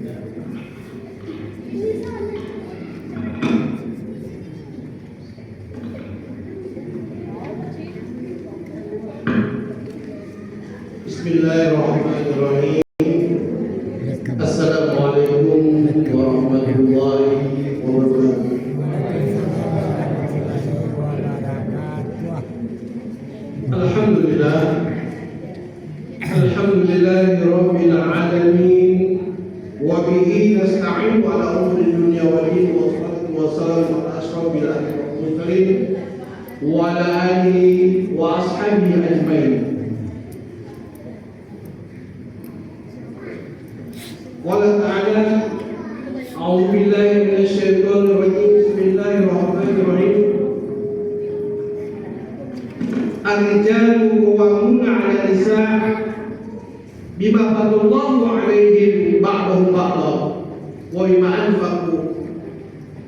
Bismillahirrahmanirrahim. Assalamualaikum warahmatullahi wabarakatuh. Alhamdulillah. Alhamdulillahirabbil alamin. Wa bihi nasta'inu ala umuri dunya wad din wa salatu wassalamu ala asyrofil anbiya'i wal mursalin wa ala alihi wa ashabihi ajmain. Qala ta'ala a'udzu billahi minasy syaithanir rajim. Bismillahirrahmanirrahim. Ar-rijalu qawwamuna 'ala an-nisa' bima fadallahu 'alaihim ba'dahum ba'dhan wa bima anfaqu.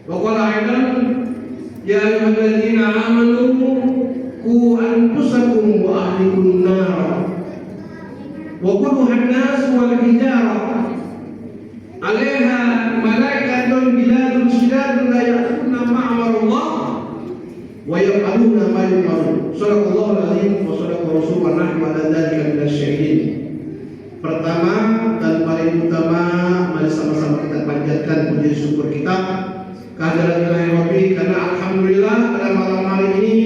Wa qala aidan ya ayyuhalladzina amanu qu anfusakum wa ahlikum nar wa quduha an-nas wal hijarah 'alaiha malaikatun biladun shidadun la ya'tuna ma'amarullah wa yaquluna ma yu'marun. Shadaqallahu al-azim wa shadaqa rasulullah wa ala dzalika minasyahidin. Pertama dan paling utama, mari sama-sama kita panjatkan puji syukur kita kehadirat Ilahi Rabbi, karena alhamdulillah pada malam hari ini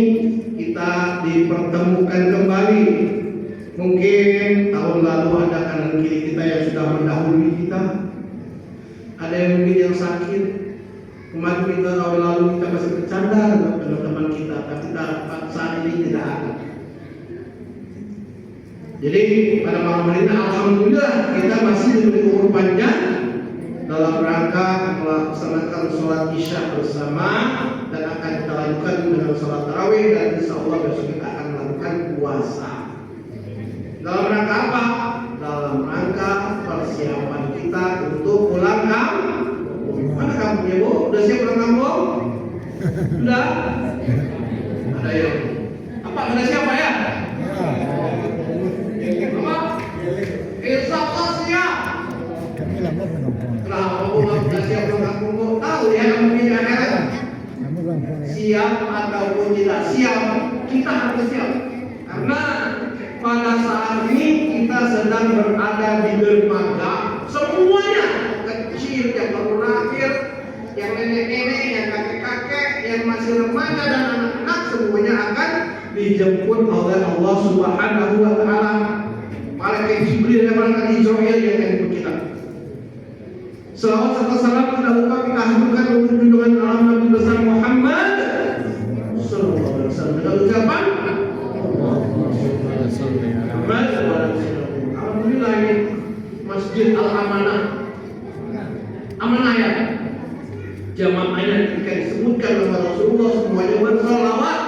kita dipertemukan kembali. Mungkin tahun lalu ada kanan kiri kita yang sudah mendahului kita, ada yang mungkin yang sakit. Kemarin kita tahun lalu kita masih bercanda dengan teman-teman kita, tapi saat ini tidak ada. Jadi pada malam hari ini alhamdulillah kita masih diberi umur panjang dalam rangka melaksanakan sholat isya bersama, dan akan kita lanjutkan dengan sholat tarawih, dan insya Allah besok kita akan melakukan puasa. Dalam rangka apa? Dalam rangka persiapan kita untuk pulang kampung. Mana kampungnya, Bu? Udah siap pulang kampung? Sudah? Ada yang apa? Ada siapa ya? Apa? Insya Allah siap. Kenapa Bu nggak siap pulang kampung, Bu? Tahu ya kamu punya akhirat? Siap ataupun tidak siap, kita harus siap. Karena pada saat ini kita sedang berada di dermaga, semuanya, kecil, yang baru lahir, yang nenek-nenek, yang kakek-kakek, yang masih remaja dan anak-anak, semuanya akan dijemput oleh Allah Subhanahu wa Ta'ala. Malaikat Jibril dan malaikat Israil yang menjemput kita. Selawat serta salam kita lupa kita haturkan untuk junjungan alam Nabi besar Muhammad sallallahu alaihi wasallam dengan ucapan alhamdulillah. Ini Masjid Al-Amanah, amanah ya, jamaahnya ketika disebutkan nama Rasulullah semuanya bersalawat.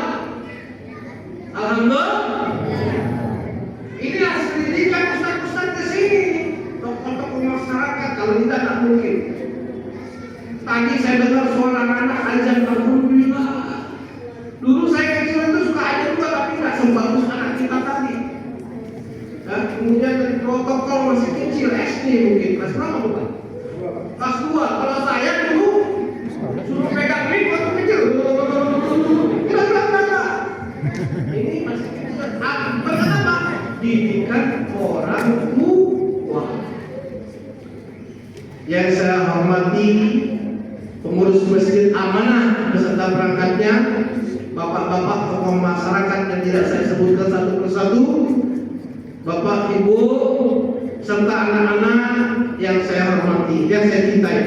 Alhamdulillah. Ini harus didikan ustaz-ustaz ke sini, tokoh-tokoh masyarakat. Kalau tidak tak mungkin. Tadi saya dengar suara anak azan, alhamdulillah. Dulu saya kecil itu suka azan juga, tapi tidak sebagus anak kita tadi. Dan kemudian dari protokol masih kecil, SD mungkin, kelas berapa Pak? Kelas 2. Kalau saya dulu suruh pegang mic waktu kecil, gerak. Ini masih kecil. Berkata didikan orang tua. Yang saya hormati pengurus Masjid Amanah beserta perangkatnya, bapak-bapak tokoh masyarakat yang tidak saya sebutkan satu persatu, bapak, ibu, serta anak-anak yang saya hormati, yang saya cintai.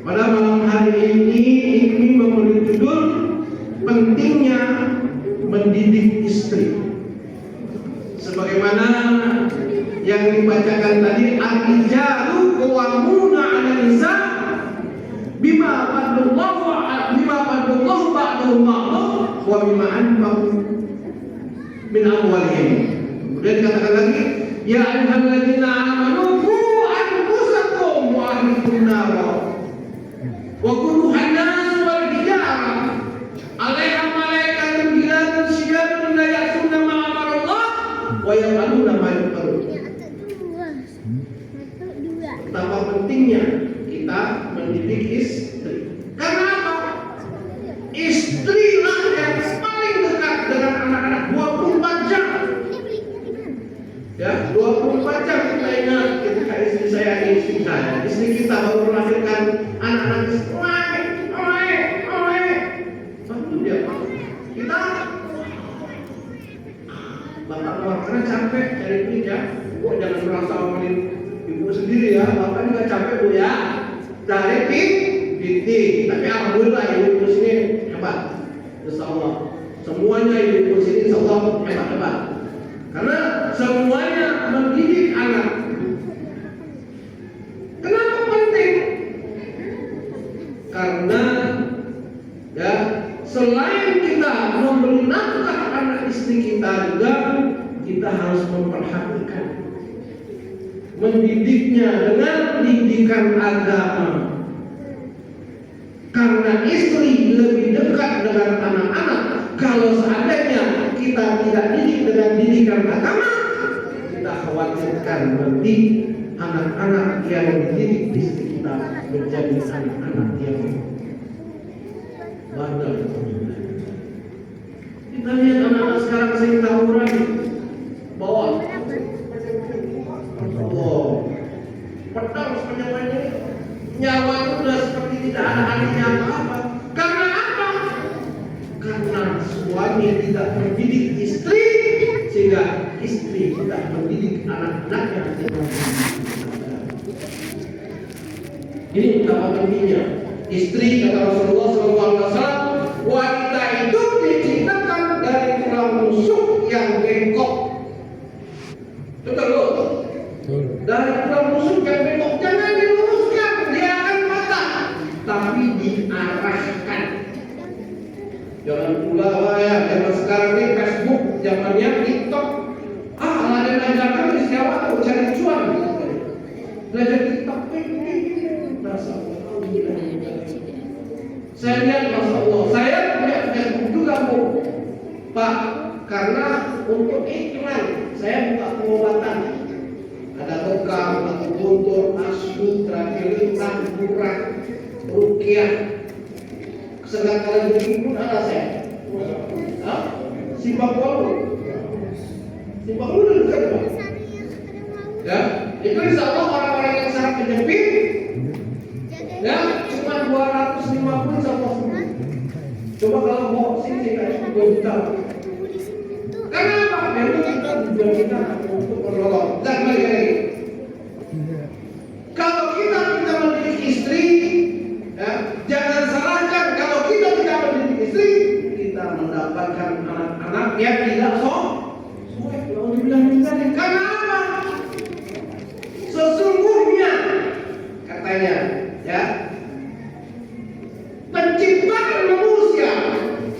Pada malam hari ini memiliki judul pentingnya mendidik istri. Sebagaimana yang dibacakan tadi, ar-rijalu qawwamuna 'ala an-nisa' bima fadallahu ba'dahum ba'dhan wa bima anfaqu min amwalihim. Kemudian dikatakan lagi, ya ayyuhalladzina amanu qu anfusakum wa ahlikum nar wa quduha an-nas wal hijarah 'alaiha malaikatun biladun shidadun la ya'tuna ma'amarullah wa yaquluna ma yu'marun. Betapa penting pentingnya kita mendidik istri. Karena apa? Istrilah yang paling dekat dengan anak-anak 24 jam. Ya, 24 jam kita ingat ketika istri kita baru melahirkan anak-anak bantu dia. Kita bapak karena capek cari duit ya. Bu, jangan merasa ngomongin ibu sendiri ya. Bapak juga capek bu ya. Cari titik. Tapi alhamdulillah ibu sini hebat. Insyaallah. Semuanya ibu sini insyaallah hebat. Karena semuanya mendidik anak. Kenapa penting? Karena ya selain kita memberi nafkah anak istri kita juga kita harus memperhatikan mendidiknya dengan didikan agama. Karena istri lebih dekat dengan anak-anak. Kalau seandainya kita tidak didik dengan didikan agama, kita khawatirkan nanti anak-anak yang dididik istri kita menjadi anak-anak yang bandel. Kita lihat anak-anak sekarang sering tawuran, bawa pedang sepanjang-panjangnya, nyawa itu sudah seperti tidak ada artinya apa-apa. Karena apa? Karena suami tidak mendidik istri, sehingga istri tidak mendidik anak-anaknya. Ini betapa pentingnya. Istri, kata Rasulullah SAW, wanita itu diciptakan dari tulang rusuk yang bengkok. Betul loh. Dari tulang rusuk yang bengkok, jangan diluruskan, dia akan patah, tapi diarahkan. Jangan pula ya, zaman sekarang ini Facebook, zamannya TikTok. Ada yang ajarkan siapa tuh cari cuan. Belajar TikTok saya lihat, Masya Allah, saya punya Facebook juga Bu Pak, karena untuk iklan saya buka pengobatan. Ada bekam, akupuntur, asu, terakhir kurang, rukyah, segala jenis pun ada saya. Simbang Palu dekat Pak. Ya, itu insya Allah orang-orang yang sangat penyempit, ya cuma 250 sama semua. Coba kalau mau sini kayak 2 juta. Kenapa? Memang kita tujuan kita untuk menolong. Dan lagi. Kalau kita mendidik istri, ya, jangan salahkan kalau kita tidak mendidik istri, kita mendapatkan anak-anak yang tidak karena apa? Sesungguhnya katanya, ya, penciptaan manusia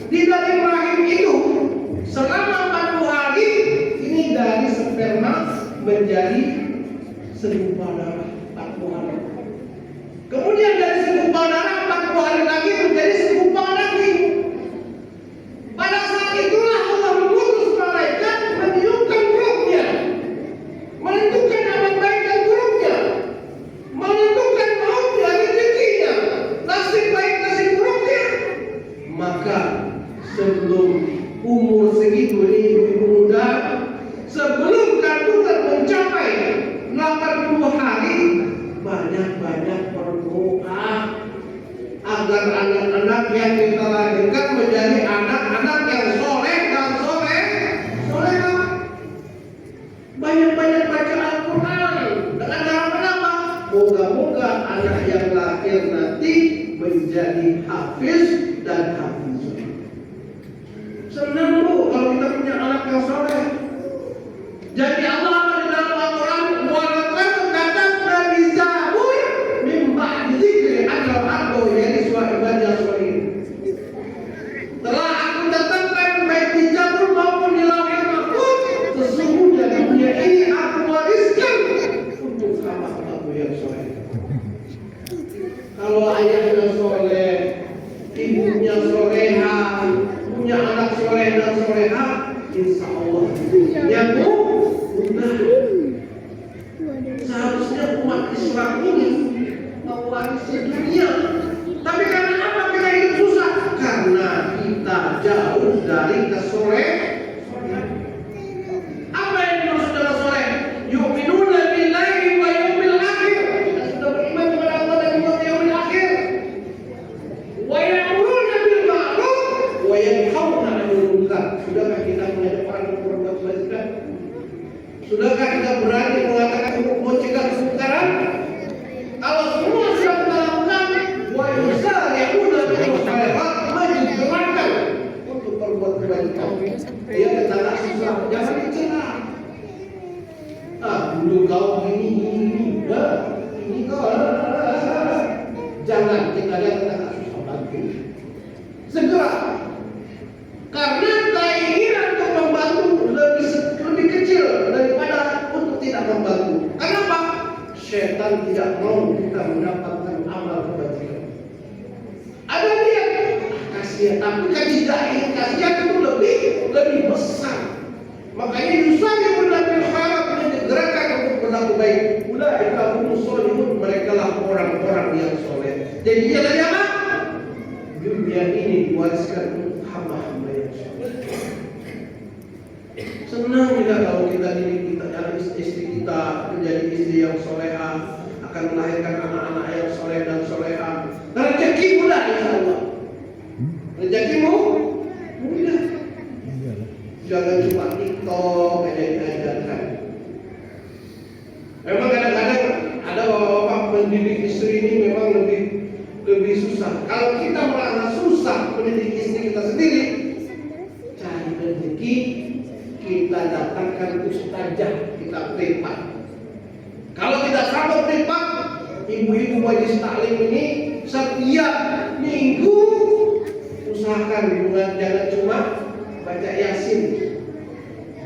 di dalam rahim itu selama 40 hari ini dari sperma menjadi segumpal darah 40 hari. Kemudian dari segumpal darah 40 hari lagi menjadi segumpal daging. Pada saat itulah Allah mengutus malaikat meniupkan ruhnya, menentukan amal baik dan buruknya, menentukan mautnya, rezekinya, nasib baik nasib buruknya. Maka sebelum umur segitu ini ibu muda, sebelum kandungan mencapai 80 hari, banyak-banyak berdoa agar anak-anak yang kita lahirkan menjadi anak-anak yang soleh dan solehah. Banyak-banyak baca Al-Quran dengan harapan apa? Moga-moga anak yang lahir nanti menjadi hafiz dan hafizah. Senang Bu kalau kita punya anak yang soleh. Jadi Allah di dalam Al-Quran walaqad katabna fi Zabur min ba'di dzikri annal ardu yarithuha ibadiyas shalihin. Telah aku tetapkan baik di Zabur maupun di Lauhul Mahfuz, sesungguhnya dunia ini aku wariskan untuk hamba-hambaku yang soleh. Kalau ayahnya soleh, ibunya soleha, punya anak soleh dan soleha, insya Allah dunia mudah. Seharusnya umat Islam ini kembali ke soleh. Apa yang dimaksud dengan soleh? Yu'minuna billahi wa yaumil akhir. Kita sudah beriman kepada Allah dan yaumil akhir. Wa ya'muruna bil ma'ruf wa yanhauna 'anil munkar. Sudahkah kita mengajak orang untuk berbuat kebajikan? Sudahkah kita berani mengatakan untuk mencegah kemungkaran? Kalau semua sudah kita lakukan, wa yusari'una bil khairat, menjadikan untuk berbuat kebajikan. Dia kata susah, jangan dicela. Dulu kau ini kau. Jangan kita lihat kata susah bantu. Segera, karena keinginan untuk membantu lebih kecil daripada untuk tidak membantu. Kenapa? Setan tidak mau kita mendapatkan amal kebajikan. Ada niat kasihan, tapi kasihan itu lebih besar. Makanya yusari'un bil khairat, menyegerakan untuk berlaku baik. Ulaika humus sholihun, mereka lah orang-orang yang soleh. Jadi dia dari apa? Dunia ini diwariskan untuk hamba-hamba yang soleh. Senang tidak kalau kita istri kita menjadi istri yang soleha, akan melahirkan anak-anak yang soleh dan soleha. Rezeki mudah insya Allah. Rezekimu mudah. Jangan cuma TikTok aja diajarkan. Memang kadang-kadang ada bapak-bapak mendidik istri ini memang lebih susah. Kalau kita merasa susah mendidik istri kita sendiri, cari rezeki, kita datangkan ustazah, kita privat. Kalau tidak sanggup privat, ibu-ibu majelis taklim ini setiap minggu usahakan hubungan, jangan cuma baca Yasin,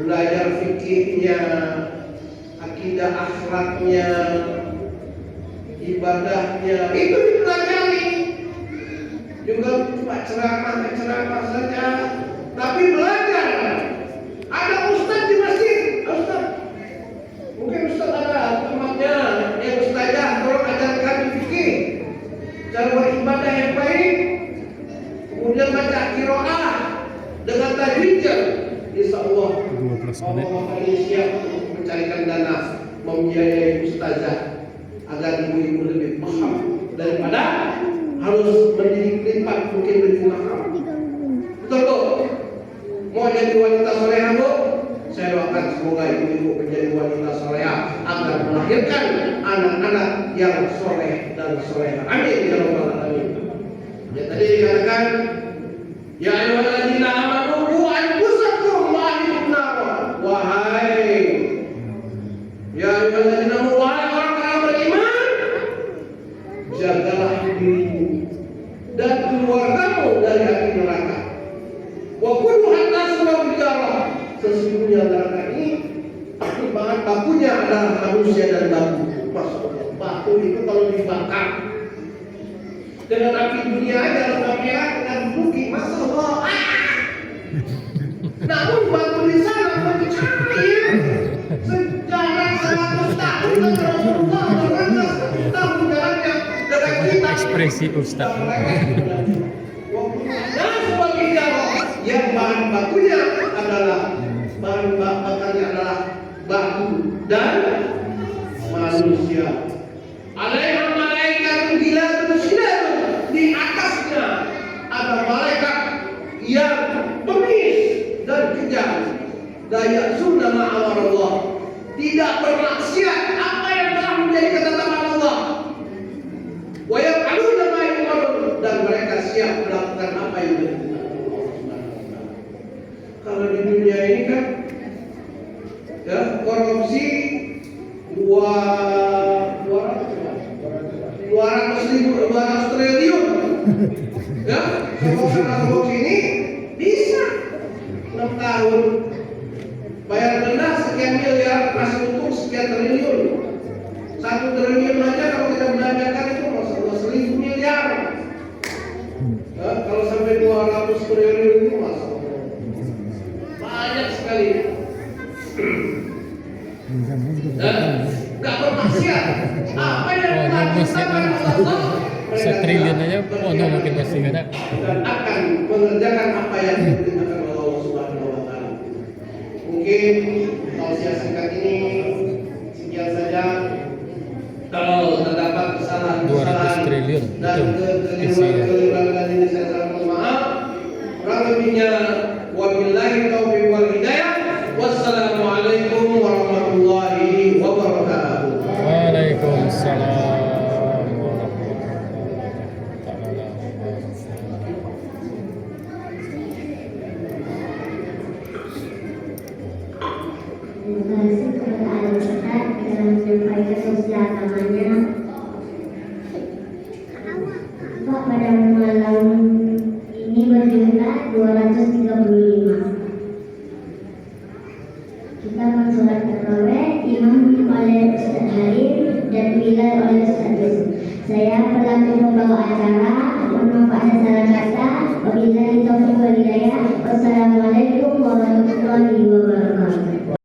belajar fikihnya, akidah akhlaknya, ibadahnya, itu dipelajari. Juga cuma ceramah saja, tapi belajar. Ada ustaz di masjid, ustaz. Mungkin ustaz ada temannya yang ustazah, tolong ajarkan fikih, cara beribadah yang baik, kemudian baca qiraah dengan tajwidnya. Insya Allah Allah akan siap untuk mencarikan dana membiayai ustazah agar ibu-ibu lebih paham daripada harus mendidik privat, mungkin lebih mahal. Betul Bu? Mau jadi wanita soleha Bu? Saya doakan semoga ibu-ibu menjadi wanita soleha agar melahirkan anak-anak yang soleh dan soleha. Amin ya rabbal alamin. Ya tadi dikatakan, ya ayyuhalladzina amanu qu anfusakum wa ahlikum nar. Wahai ya ayyuhalladzina amanu, wahai orang-orang beriman, jagalah dirimu dan keluargamu dari api neraka. Wa quduhan nas wal hijarah, sesungguhnya neraka ini bahan bakunya adalah manusia dan batu. Masya Allah, batu itu kalau dibakar dengan api dunia aja sudah merah dengan bukit, Masya Allah. Namun batu di sana mencair sejarah 100 tahun dan Rasulullah 100 tahun jalannya dengan kita. Ekspresi Ustaz. Yang bahan bakunya adalah batu dan manusia. Alaiha malaikatun ghiladun syidadun, di atasnya ada malaikat yang bengis dan kejam. La ya'suna ma amarallah, tidak bermaksiat apa yang telah menjadi ketetapan Allah. Wa yaf'aluna ma yu'marun, dan mereka siap melakukan apa yang diperintahkan Allah Subhanahu wa taala. Kalau di dunia ini kan ya korupsi 200 triliun ya, kalau ini bisa 6 tahun bayar denda sekian miliar, masih untung sekian triliun. 1 triliun aja kalau kita belanjakan itu masalah 1000 miliar ya, kalau sampai 200 triliun itu masalah banyak sekali. Gak bermaksiat. Apa yang telah diciptakan Allah, setriliun aja, mungkin pasti ada. dan akan mengerjakan apa yang diperintahkan Allah mungkin tausiah singkat ini sekian saja. Kalau terdapat kesalahan-kesalahan 200 triliun dan kekeliruan-kekeliruan dari saya mohon maaf. Kurang lebihnya